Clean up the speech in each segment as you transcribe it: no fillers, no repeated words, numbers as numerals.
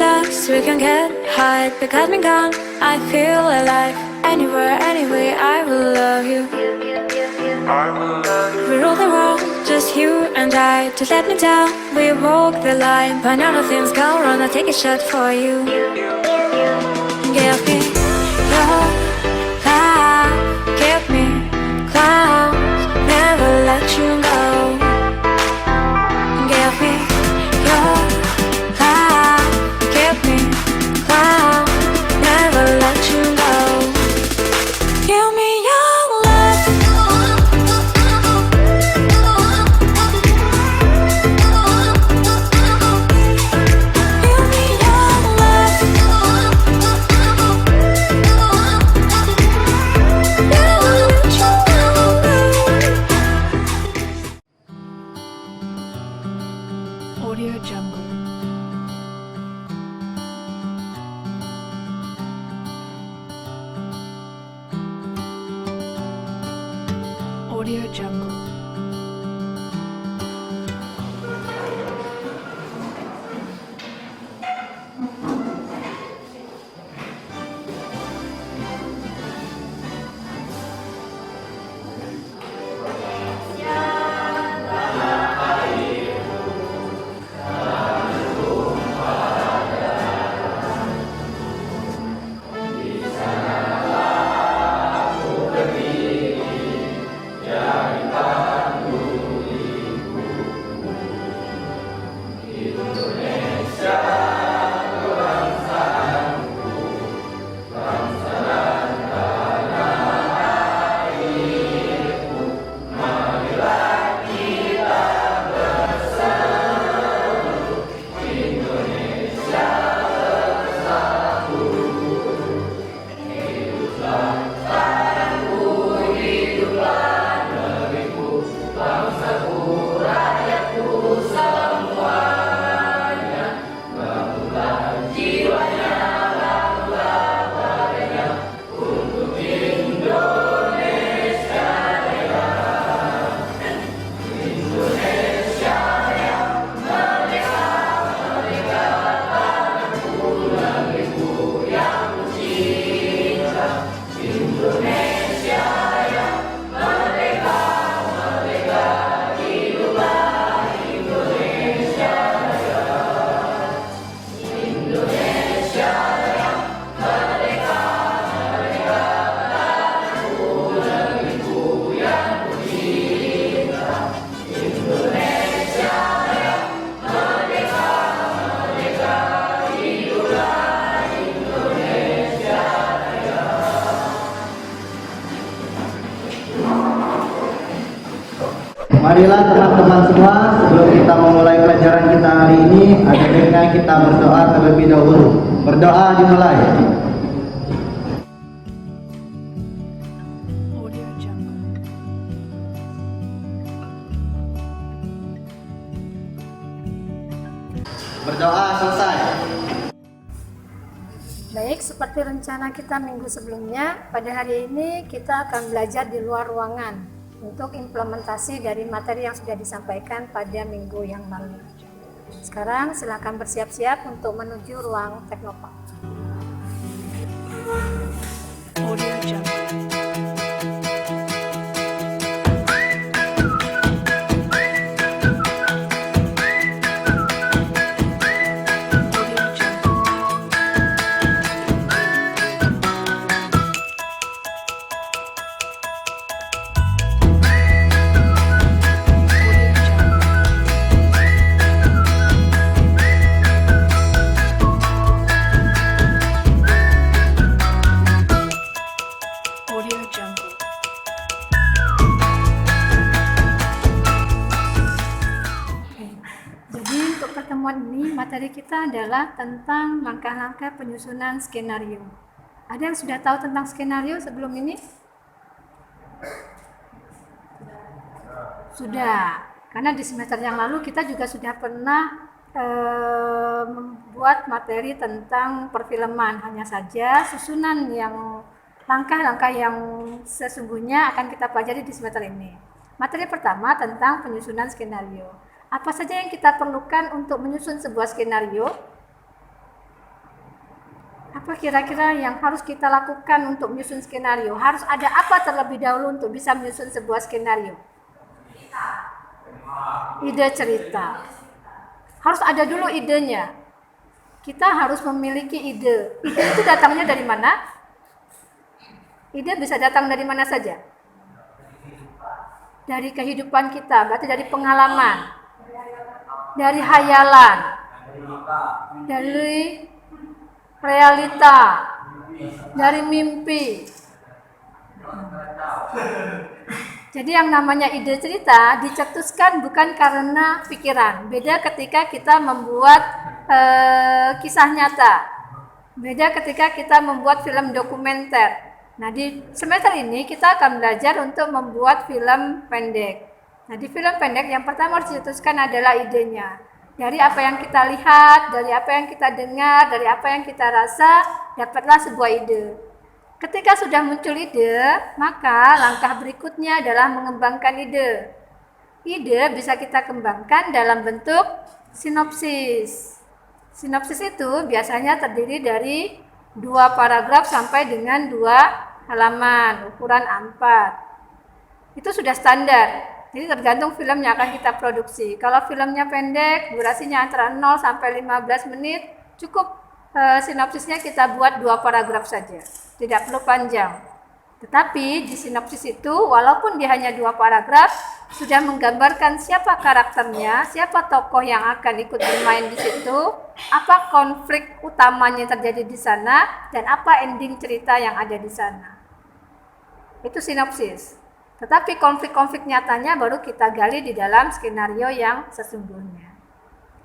relax, we can get high. Because me gone, I feel alive. Anywhere, anyway, I will love you. We rule the world, just you and I. Just let me down, we walk the line. But now nothing's gone wrong, I'll take a shot for you. Give me your love, give me clouds, never let you go. Give me your love, give me clouds, never let you go. Give me your love. Give me your love. Never let you go. Audio Jungle. Audio Jungle. Marilah teman-teman semua, sebelum kita memulai pelajaran kita hari ini, ada baiknya kita berdoa terlebih dahulu. Berdoa dimulai. Audio Jungle. Berdoa selesai. Baik, seperti rencana kita minggu sebelumnya, pada hari ini kita akan belajar di luar ruangan untuk implementasi dari materi yang sudah disampaikan pada minggu yang lalu. Sekarang silakan bersiap-siap untuk menuju ruang Teknopark. Audio Jungle. Audio Jungle. Audio Jungle. Audio Jungle. Oke. Jadi untuk pertemuan ini materi kita adalah tentang langkah-langkah penyusunan skenario. Ada yang sudah tahu tentang skenario sebelum ini? Sudah, karena di semester yang lalu kita juga sudah pernah membuat materi tentang perfilman. Hanya saja susunan yang langkah-langkah yang sesungguhnya akan kita pelajari di semester ini. Materi pertama tentang penyusunan skenario. Apa saja yang kita perlukan untuk menyusun sebuah skenario? Apa kira-kira yang harus kita lakukan untuk menyusun skenario? Harus ada apa terlebih dahulu untuk bisa menyusun sebuah skenario? Ide cerita. Harus ada dulu idenya. Kita harus memiliki ide. Ide itu datangnya dari mana? Ide bisa datang dari mana saja? Dari kehidupan kita, berarti dari pengalaman, dari hayalan, dari realita, dari mimpi. Jadi yang namanya ide cerita dicetuskan bukan karena pikiran. Beda ketika kita membuat kisah nyata. Beda ketika kita membuat film dokumenter. Nah, di semester ini kita akan belajar untuk membuat film pendek. Nah, di film pendek yang pertama harus dicetuskan adalah idenya. Dari apa yang kita lihat, dari apa yang kita dengar, dari apa yang kita rasa, dapatlah sebuah ide. Ketika sudah muncul ide, maka langkah berikutnya adalah mengembangkan ide. Ide bisa kita kembangkan dalam bentuk sinopsis. Sinopsis itu biasanya terdiri dari 2 paragraf sampai dengan 2 halaman, ukuran A4. Itu sudah standar. Jadi tergantung film yang akan kita produksi. Kalau filmnya pendek, durasinya antara 0 sampai 15 menit, cukup sinopsisnya kita buat 2 paragraf saja. Tidak perlu panjang. Tetapi di sinopsis itu, walaupun dia hanya 2 paragraf, sudah menggambarkan siapa karakternya, siapa tokoh yang akan ikut bermain di situ, apa konflik utamanya terjadi di sana, dan apa ending cerita yang ada di sana. Itu sinopsis. Tetapi konflik-konflik nyatanya baru kita gali di dalam skenario yang sesungguhnya.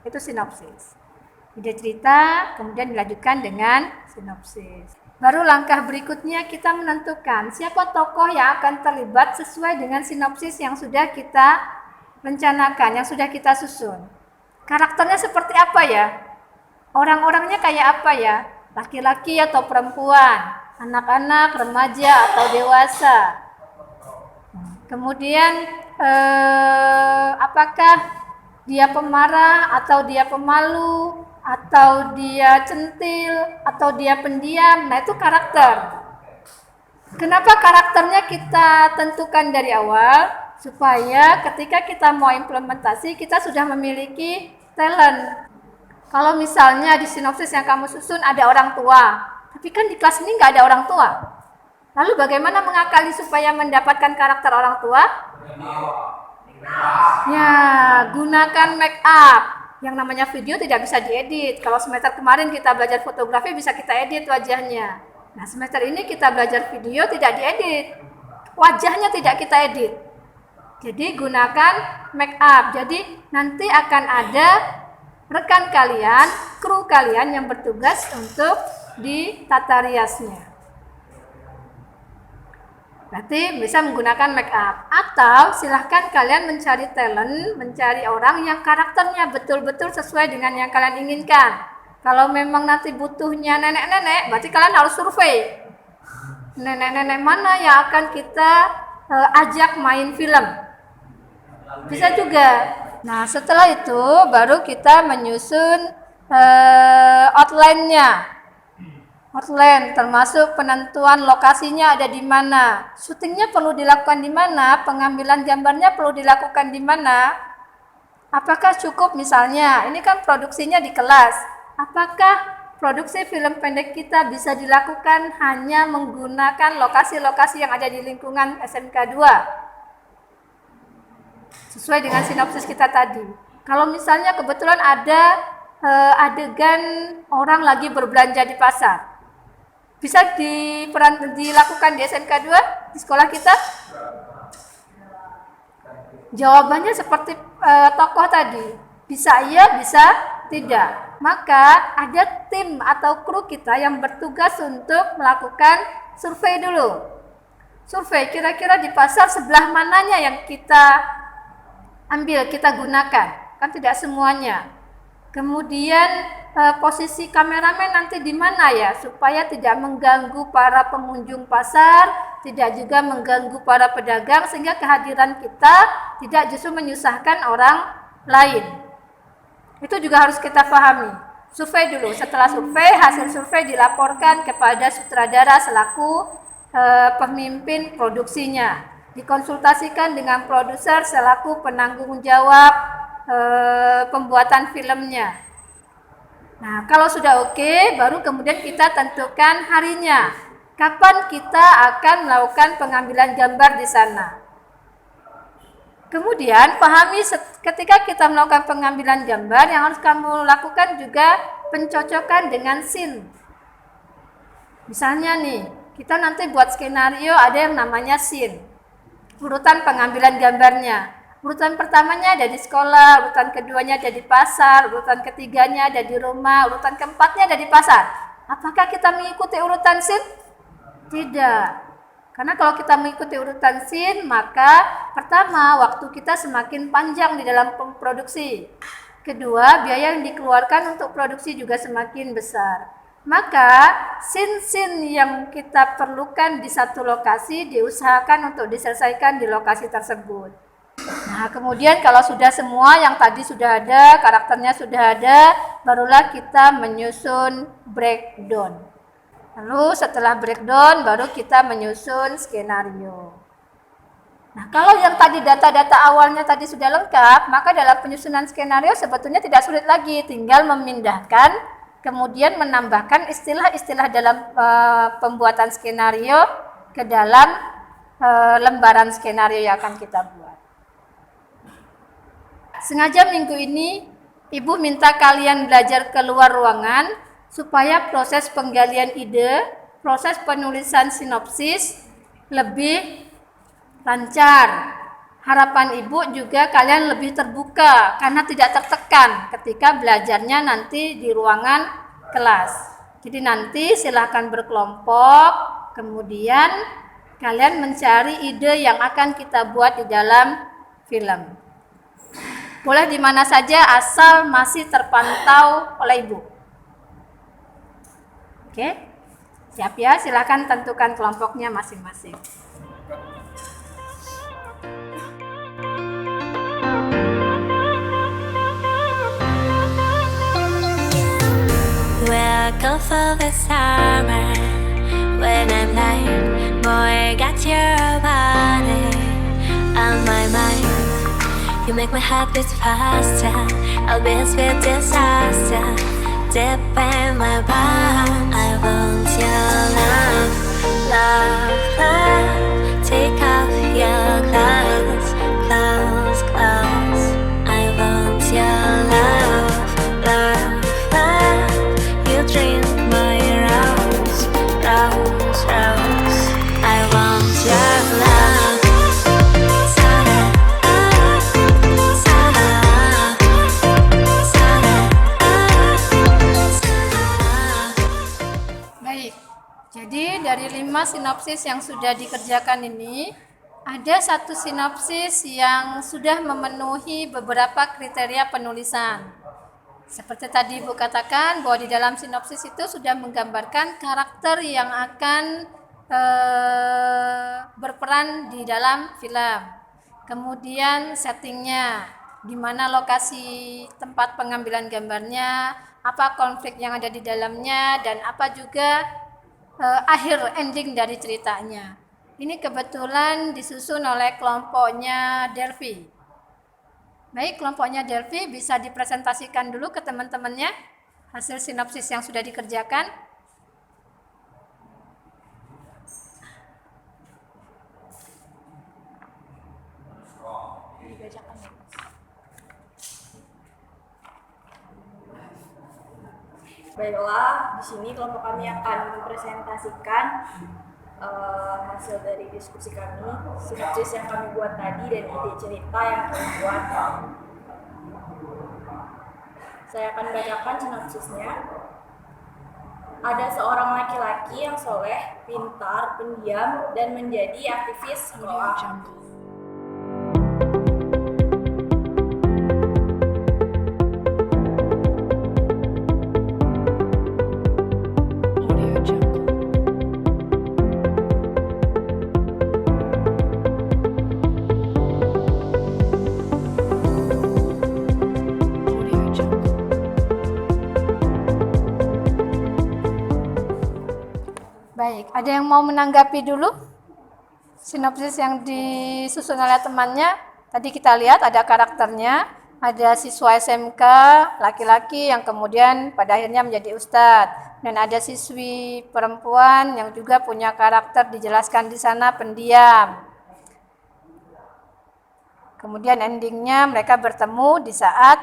Itu sinopsis. Ide cerita, kemudian dilanjutkan dengan sinopsis. Baru langkah berikutnya kita menentukan siapa tokoh yang akan terlibat sesuai dengan sinopsis yang sudah kita rencanakan, yang sudah kita susun. Karakternya seperti apa ya? Orang-orangnya kayak apa ya? Laki-laki atau perempuan? Anak-anak, remaja atau dewasa? Kemudian apakah dia pemarah atau dia pemalu? Atau dia centil, atau dia pendiam. Nah, itu karakter. Kenapa karakternya kita tentukan dari awal? Supaya ketika kita mau implementasi, kita sudah memiliki talent. Kalau misalnya di sinopsis yang kamu susun ada orang tua, tapi kan di kelas ini nggak ada orang tua. Lalu bagaimana mengakali supaya mendapatkan karakter orang tua? Ya, gunakan make up. Yang namanya video tidak bisa diedit. Kalau semester kemarin kita belajar fotografi bisa kita edit wajahnya. Nah, semester ini kita belajar video tidak diedit. Wajahnya tidak kita edit. Jadi gunakan make up. Jadi nanti akan ada rekan kalian, kru kalian yang bertugas untuk ditata riasnya. Berarti bisa menggunakan make up. Atau silahkan kalian mencari talent, mencari orang yang karakternya betul-betul sesuai dengan yang kalian inginkan. Kalau memang nanti butuhnya nenek-nenek, berarti kalian harus survei. Nenek-nenek mana yang akan kita ajak main film. Bisa juga. Nah, setelah itu baru kita menyusun outline-nya. Outline termasuk penentuan lokasinya ada di mana, syutingnya perlu dilakukan di mana, pengambilan gambarnya perlu dilakukan di mana. Apakah cukup misalnya, ini kan produksinya di kelas, apakah produksi film pendek kita bisa dilakukan hanya menggunakan lokasi-lokasi yang ada di lingkungan SMK 2? Sesuai dengan sinopsis kita tadi. Kalau misalnya kebetulan ada adegan orang lagi berbelanja di pasar, bisa dilakukan di SMK 2 di sekolah kita? Jawabannya seperti tokoh tadi. Bisa iya, bisa tidak. Maka ada tim atau kru kita yang bertugas untuk melakukan survei dulu. Survei kira-kira di pasar sebelah mananya yang kita ambil, kita gunakan. Kan tidak semuanya. Kemudian posisi kameramen nanti di mana ya, supaya tidak mengganggu para pengunjung pasar, tidak juga mengganggu para pedagang, sehingga kehadiran kita tidak justru menyusahkan orang lain. Itu juga harus kita pahami. survei dulu. Setelah survei, hasil survei dilaporkan kepada sutradara selaku pemimpin produksinya. Dikonsultasikan dengan produser selaku penanggung jawab pembuatan filmnya. Nah, kalau sudah oke, baru kemudian kita tentukan harinya. Kapan kita akan melakukan pengambilan gambar di sana. Kemudian pahami ketika kita melakukan pengambilan gambar, yang harus kamu lakukan juga pencocokan dengan scene. Misalnya nih, kita nanti buat skenario ada yang namanya scene. Urutan pengambilan gambarnya. Urutan pertamanya ada di sekolah, urutan keduanya ada di pasar, urutan ketiganya ada di rumah, urutan keempatnya ada di pasar. Apakah kita mengikuti urutan scene? Tidak. Karena kalau kita mengikuti urutan scene, maka pertama, waktu kita semakin panjang di dalam produksi. Kedua, biaya yang dikeluarkan untuk produksi juga semakin besar. Maka, scene-scene yang kita perlukan di satu lokasi diusahakan untuk diselesaikan di lokasi tersebut. Nah, kemudian kalau sudah semua yang tadi sudah ada, karakternya sudah ada, barulah kita menyusun breakdown. Lalu setelah breakdown baru kita menyusun skenario. Nah, kalau yang tadi data-data awalnya tadi sudah lengkap, maka dalam penyusunan skenario sebetulnya tidak sulit lagi, tinggal memindahkan, kemudian menambahkan istilah-istilah dalam pembuatan skenario ke dalam lembaran skenario yang akan kita buat. Sengaja minggu ini Ibu minta kalian belajar keluar ruangan supaya proses penggalian ide, proses penulisan sinopsis lebih lancar. Harapan Ibu juga kalian lebih terbuka karena tidak tertekan ketika belajarnya nanti di ruangan kelas. Jadi nanti silakan berkelompok, kemudian kalian mencari ide yang akan kita buat di dalam film. Boleh di mana saja asal masih terpantau oleh Ibu. Oke, siap ya, silakan tentukan kelompoknya masing-masing. Welcome for the summer. When I'm like, boy, got your body on my mind. You make my heart beat faster. I'll be a sweet disaster. Deep in my palm, I want your love, love, love. Take off your clothes, clothes, clothes. I want your love, love, love. You drink my rose, rose, rose. I want your love. Jadi dari 5 sinopsis yang sudah dikerjakan ini, ada satu sinopsis yang sudah memenuhi beberapa kriteria penulisan. Seperti tadi Ibu katakan bahwa di dalam sinopsis itu sudah menggambarkan karakter yang akan berperan di dalam film. Kemudian settingnya, di mana lokasi tempat pengambilan gambarnya, apa konflik yang ada di dalamnya, dan apa juga akhir ending dari ceritanya. Ini kebetulan disusun oleh kelompoknya Delphi. Baik, kelompoknya Delphi bisa dipresentasikan dulu ke teman-temannya hasil sinopsis yang sudah dikerjakan. Baiklah, di sini kelompok kami akan mempresentasikan hasil dari diskusi kami, sinopsis yang kami buat tadi dan ide cerita yang kami buat. Saya akan bacakan sinopsisnya. Ada seorang laki-laki yang soleh, pintar, pendiam, dan menjadi aktivis sekolah. Ada yang mau menanggapi dulu? Sinopsis yang disusun oleh temannya. Tadi kita lihat ada karakternya, ada siswa SMK laki-laki yang kemudian pada akhirnya menjadi ustadz, dan ada siswi perempuan yang juga punya karakter dijelaskan di sana pendiam. Kemudian endingnya mereka bertemu di saat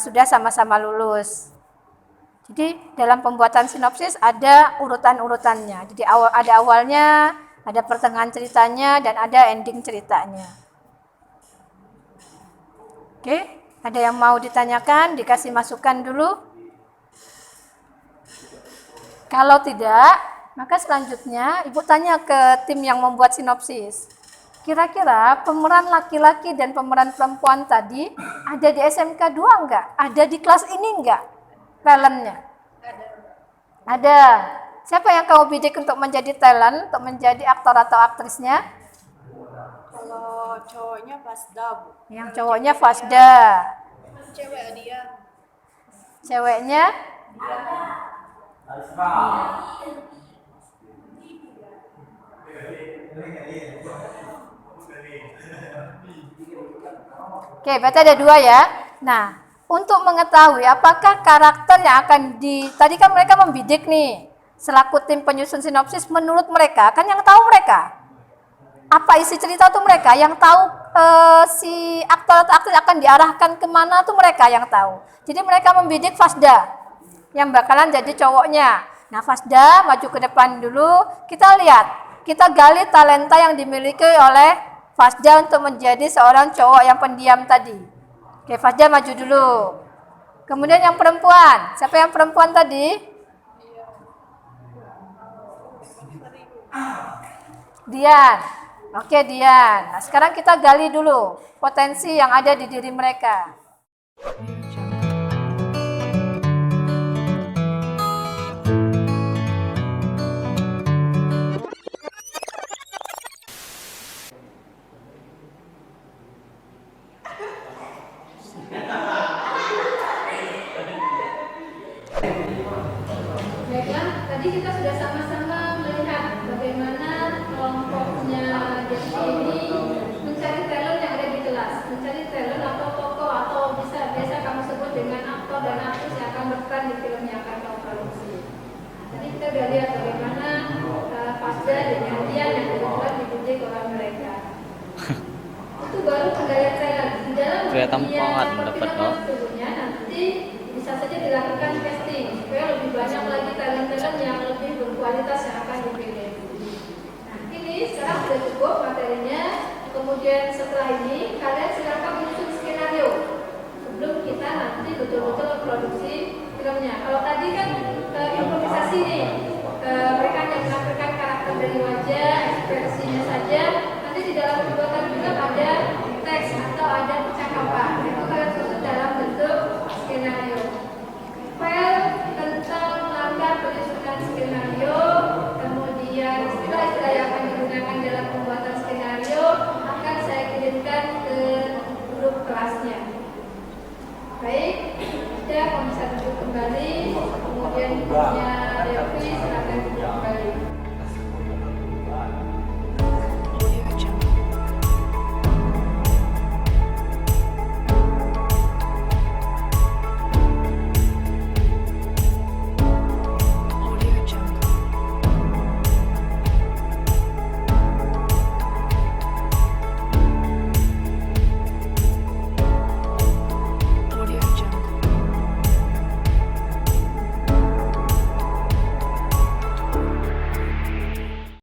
sudah sama-sama lulus. Jadi dalam pembuatan sinopsis ada urutan-urutannya. Jadi ada awalnya, ada pertengahan ceritanya, dan ada ending ceritanya. Oke, ada yang mau ditanyakan, dikasih masukan dulu? Kalau tidak, maka selanjutnya Ibu tanya ke tim yang membuat sinopsis. Kira-kira pemeran laki-laki dan pemeran perempuan tadi ada di SMK 2 enggak? Ada di kelas ini enggak? Talentnya? Ada. Siapa yang kamu bidik untuk menjadi talent, untuk menjadi aktor atau aktrisnya? Kalau cowoknya Fasda, Bu. Yang cowoknya Fasda. Cewek dia. Ceweknya? Oke, berarti ada 2 ya. Nah, untuk mengetahui apakah karakter yang akan tadi kan mereka membidik nih, selaku tim penyusun sinopsis, menurut mereka, kan yang tahu mereka. Apa isi cerita tuh mereka, yang tahu si aktor atau aktris akan diarahkan kemana tuh mereka yang tahu. Jadi mereka membidik Fasda, yang bakalan jadi cowoknya. Nah, Fasda maju ke depan dulu, kita lihat, kita gali talenta yang dimiliki oleh Fasda untuk menjadi seorang cowok yang pendiam tadi. Oke, Fasda maju dulu. Kemudian yang perempuan, siapa yang perempuan tadi? Dian. Oke, Dian. Nah, sekarang kita gali dulu potensi yang ada di diri mereka. Baiklah, tadi kita sudah sama-sama melihat bagaimana kelompoknya Devi ini mencari talent yang ada di kelas, mencari talent atau tokoh atau biasa kamu sebut dengan aktor dan aktris yang akan berperan di film yang akan kamu produksi. Tadi kita sudah lihat bagaimana Fasda dengan Dian yang kebetulan dipuji oleh mereka. Itu baru penggalian talent. Di dalam sebelumnya nanti bisa saja dilakukan casting supaya lebih banyak lagi talent-talent yang lebih berkualitas yang akan dipilih. Nah, ini sekarang sudah cukup materinya. Kemudian setelah ini kalian silakan menyusun skenario sebelum kita nanti betul-betul produksi filmnya. Kalau tadi kan improvisasi nih, mereka hanya menampilkan karakter dari wajah, ekspresinya saja. Nanti di dalam pembuatan film ada teks atau ada percakapan. Itu kalian susun dalam bentuk skenario. File tentang langkah penyusunan skenario, kemudian istilah-istilah yang akan digunakan dalam pembuatan skenario akan saya kirimkan ke grup kelasnya. Baik, kita bisa duduk kembali, kemudian punya Devi silakan.